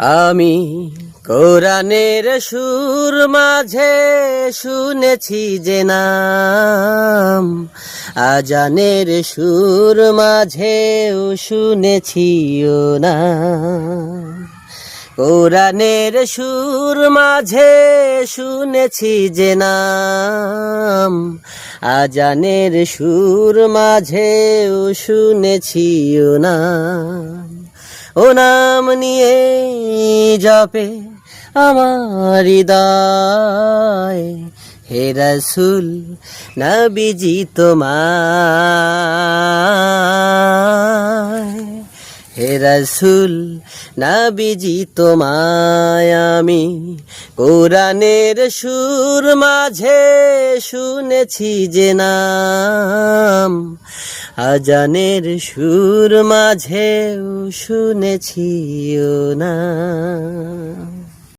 আমি কোরআনের সুর মাঝে শুনেছি যে নাম, আজানের সুর মাঝেও শুনেছি ও নাম। কোরআনের সুর মাঝে শুনেছি যে নাম, আজানের সুর মাঝেও শুনেছি ও নাম। ও নাম নিয়ে জপে আমার হৃদয়, হে রাসূল নবীজি তোমায়, হে রাসূল নবীজি তোমায় আমি কোরআনের সুর মাঝে শুনেছি যে নাম, আজানের সুর মাঝেও শুনেছি ও নাম।